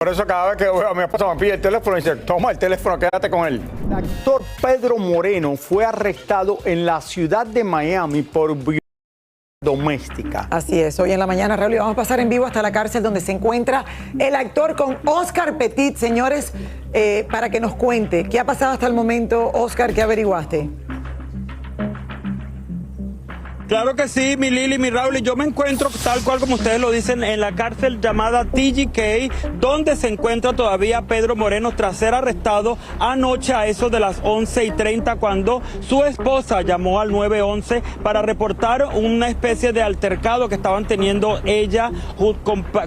Por eso cada vez que veo a mi esposa me pide el teléfono y dice, toma el teléfono, quédate con él. El actor Pedro Moreno fue arrestado en la ciudad de Miami por violencia doméstica. Así es, hoy en la mañana, Raúl, y vamos a pasar en vivo hasta la cárcel donde se encuentra el actor con Oscar Petit. Señores, para que nos cuente, ¿qué ha pasado hasta el momento? Oscar, ¿qué averiguaste? Claro que sí, mi Lili, mi Raúl, y yo me encuentro tal cual como ustedes lo dicen en la cárcel llamada TGK, donde se encuentra todavía Pedro Moreno tras ser arrestado anoche a eso de las 11:30 cuando su esposa llamó al 911 para reportar una especie de altercado que estaban teniendo ella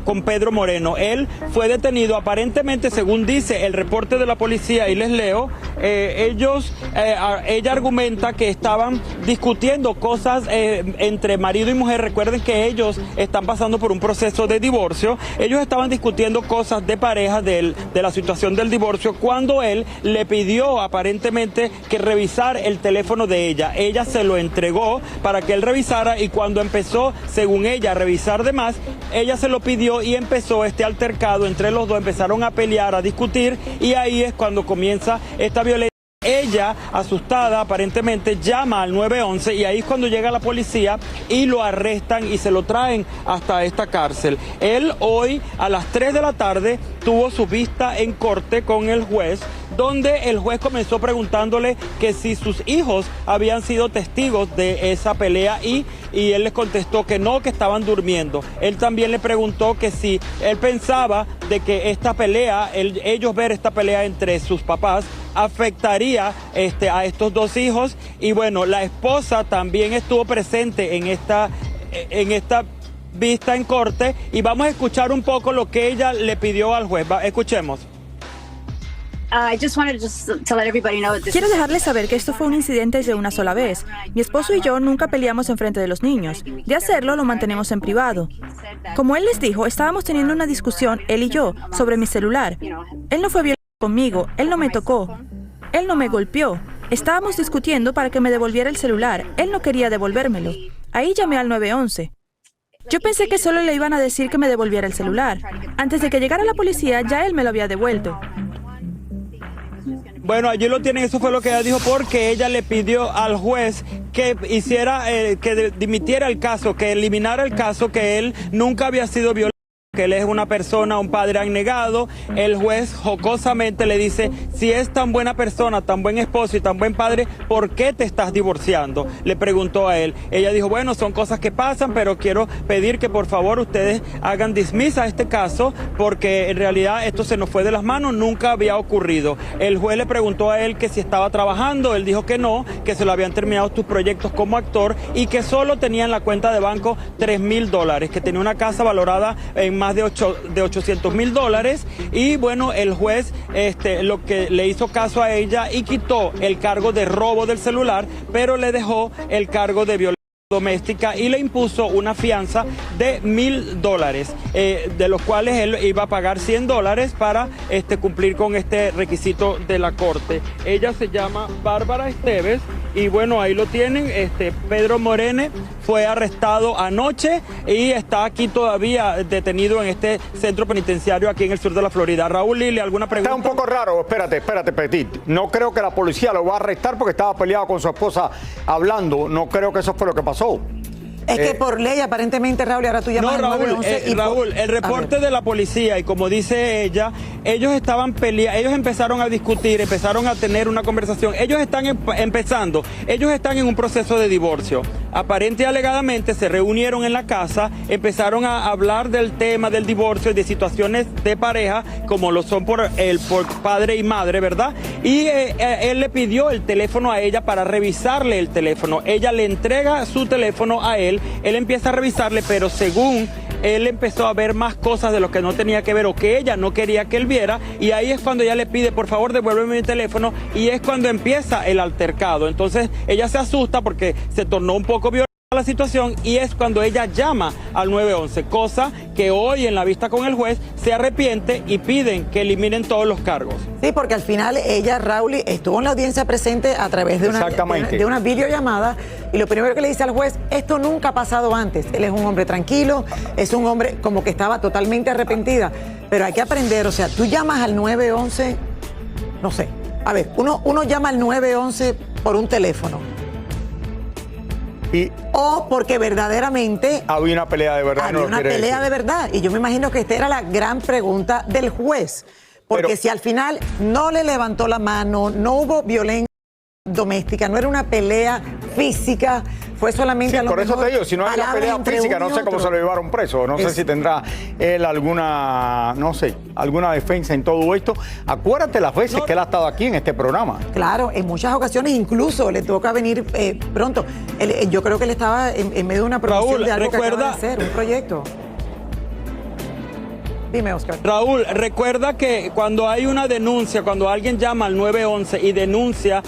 con Pedro Moreno. Él fue detenido aparentemente, según dice el reporte de la policía, y les leo, ella argumenta que estaban discutiendo cosas entre marido y mujer. Recuerden que ellos están pasando por un proceso de divorcio. Ellos estaban discutiendo cosas de pareja de la situación del divorcio cuando él le pidió aparentemente que revisara el teléfono de ella. Ella se lo entregó para que él revisara y cuando empezó, según ella, a revisar de más, ella se lo pidió y empezó este altercado entre los dos. Empezaron a pelear, a discutir y ahí es cuando comienza esta violencia. Ella, asustada, aparentemente llama al 911 y ahí es cuando llega la policía y lo arrestan y se lo traen hasta esta cárcel. Él hoy a las 3 de la tarde tuvo su vista en corte con el juez, donde el juez comenzó preguntándole que si sus hijos habían sido testigos de esa pelea y él les contestó que no, que estaban durmiendo. Él también le preguntó que si él pensaba de que esta pelea, ellos ver esta pelea entre sus papás, afectaría a estos dos hijos. Y bueno, la esposa también estuvo presente en esta vista en corte y vamos a escuchar un poco lo que ella le pidió al juez. Escuchemos. Quiero dejarles saber que esto fue un incidente de una sola vez. Mi esposo y yo nunca peleamos enfrente de los niños. De hacerlo, lo mantenemos en privado. Como él les dijo, estábamos teniendo una discusión, él y yo, sobre mi celular. Él no fue violento conmigo, él no me tocó, él no me golpeó. Estábamos discutiendo para que me devolviera el celular. Él no quería devolvérmelo. Ahí llamé al 911. Yo pensé que solo le iban a decir que me devolviera el celular. Antes de que llegara la policía, ya él me lo había devuelto. Bueno, allí lo tienen, eso fue lo que ella dijo, porque ella le pidió al juez que hiciera, que dimitiera el caso, que eliminara el caso, que él nunca había sido violento, que él es una persona, un padre abnegado. El juez jocosamente le dice, si es tan buena persona, tan buen esposo y tan buen padre, ¿por qué te estás divorciando? Le preguntó a él. Ella dijo, bueno, son cosas que pasan, pero quiero pedir que por favor ustedes hagan dismisa este caso, porque en realidad esto se nos fue de las manos, nunca había ocurrido. El juez le preguntó a él que si estaba trabajando, él dijo que no, que se lo habían terminado sus proyectos como actor y que solo tenía en la cuenta de banco $3,000, que tenía una casa valorada en más de $800,000 y bueno, el juez lo que le hizo caso a ella y quitó el cargo de robo del celular, pero le dejó el cargo de violencia doméstica y le impuso una fianza de $1,000, de los cuales él iba a pagar $100 para cumplir con este requisito de la corte. Ella se llama Bárbara Esteves y bueno, ahí lo tienen. Pedro Moreno fue arrestado anoche y está aquí todavía detenido en este centro penitenciario aquí en el sur de la Florida. Raúl, Lili, ¿alguna pregunta? Está un poco raro, espérate, Petit. No creo que la policía lo va a arrestar porque estaba peleado con su esposa hablando. No creo que eso fue lo que pasó. Es que por ley, aparentemente, Raúl, ahora tú llamas al 911 Raúl, el reporte de la policía, y como dice ella, ellos estaban peleando, ellos empezaron a discutir, empezaron a tener una conversación, ellos están ellos están en un proceso de divorcio. Aparente y alegadamente se reunieron en la casa, empezaron a hablar del tema del divorcio y de situaciones de pareja, como lo son por padre y madre, ¿verdad? Y él le pidió el teléfono a ella para revisarle el teléfono. Ella le entrega su teléfono a él empieza a revisarle, pero según él empezó a ver más cosas de lo que no tenía que ver o que ella no quería que él viera, y ahí es cuando ella le pide, por favor, devuélveme mi teléfono, y es cuando empieza el altercado. Entonces ella se asusta porque se tornó un poco violenta la situación y es cuando ella llama al 911, cosa que hoy en la vista con el juez se arrepiente y piden que eliminen todos los cargos. Sí, porque al final ella, Raúl, estuvo en la audiencia presente a través de una videollamada y lo primero que le dice al juez, esto nunca ha pasado antes. Él es un hombre tranquilo, es un hombre como que estaba totalmente arrepentida, pero hay que aprender, o sea, tú llamas al 911, no sé, a ver, uno llama al 911 por un teléfono. O porque verdaderamente había una pelea de verdad. Había una pelea de verdad. Y yo me imagino que esta era la gran pregunta del juez. Porque si al final no le levantó la mano, no hubo violencia doméstica, no era una pelea física, fue solamente sí, por eso te digo, si no hay una pelea física, no sé cómo se lo llevaron preso, no sé si tendrá él alguna, no sé, alguna defensa en todo esto. Acuérdate las veces que él ha estado aquí en este programa. Claro, en muchas ocasiones incluso le toca venir pronto. Yo creo que él estaba en medio de una promoción Raúl, de algo que acaba de hacer, un proyecto. Dime, Oscar. Raúl, recuerda que cuando hay una denuncia, cuando alguien llama al 911 y denuncia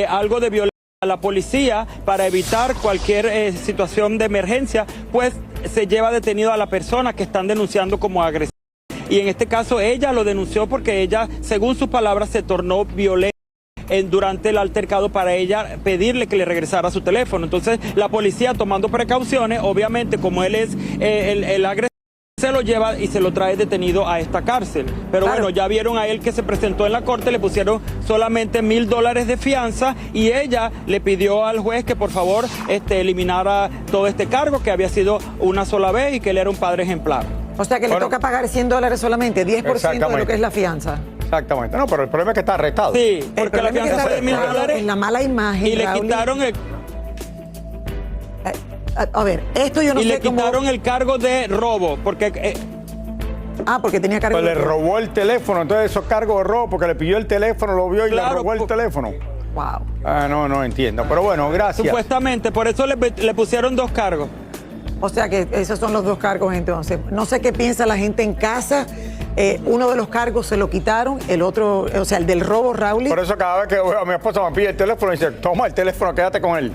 algo de violencia a la policía para evitar cualquier situación de emergencia, pues se lleva detenido a la persona que están denunciando como agresiva. Y en este caso ella lo denunció porque ella, según sus palabras, se tornó violenta durante el altercado para ella pedirle que le regresara su teléfono. Entonces la policía, tomando precauciones, obviamente como él es el agresor, se lo lleva y se lo trae detenido a esta cárcel. Pero claro, bueno, ya vieron a él que se presentó en la corte, le pusieron solamente $1,000 de fianza y ella le pidió al juez que por favor eliminara todo este cargo, que había sido una sola vez y que él era un padre ejemplar. O sea que le toca pagar $100 solamente, 10% de lo que es la fianza. Exactamente. No, pero el problema es que está arrestado. Sí, porque la fianza fue de $1,000. En la mala imagen, y le quitaron el... A ver, esto yo no sé cómo... Y le quitaron el cargo de robo, porque... porque tenía cargo pues de robo. Le robó el teléfono, entonces esos cargos de robo, porque le pidió el teléfono, lo vio y le robó el teléfono. Wow. No entiendo, pero bueno, gracias. Supuestamente, por eso le pusieron 2 cargos. O sea que esos son los 2 cargos entonces. No sé qué piensa la gente en casa. Uno de los cargos se lo quitaron, el otro, o sea, el del robo, Raúl. Por eso cada vez que veo a mi esposa me pide el teléfono y dice, toma el teléfono, quédate con él.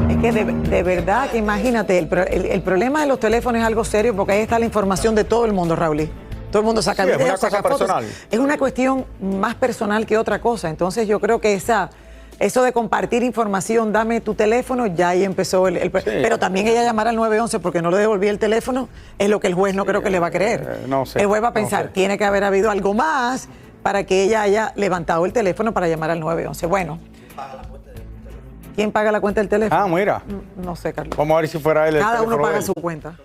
Es que de verdad que imagínate, el problema de los teléfonos es algo serio porque ahí está la información de todo el mundo, Raúl. Todo el mundo saca videos, saca fotos. Personal. Es una cuestión más personal que otra cosa. Entonces yo creo que eso de compartir información, dame tu teléfono, ya ahí empezó sí. Pero también ella llamar al 911 porque no le devolví el teléfono, es lo que el juez no creo que le va a creer. No sé. El juez va a pensar, tiene que haber habido algo más para que ella haya levantado el teléfono para llamar al 911. Bueno. ¿Quién paga la cuenta del teléfono? Mira. No sé, Carlos. Vamos a ver si fuera él. Cada uno paga su cuenta.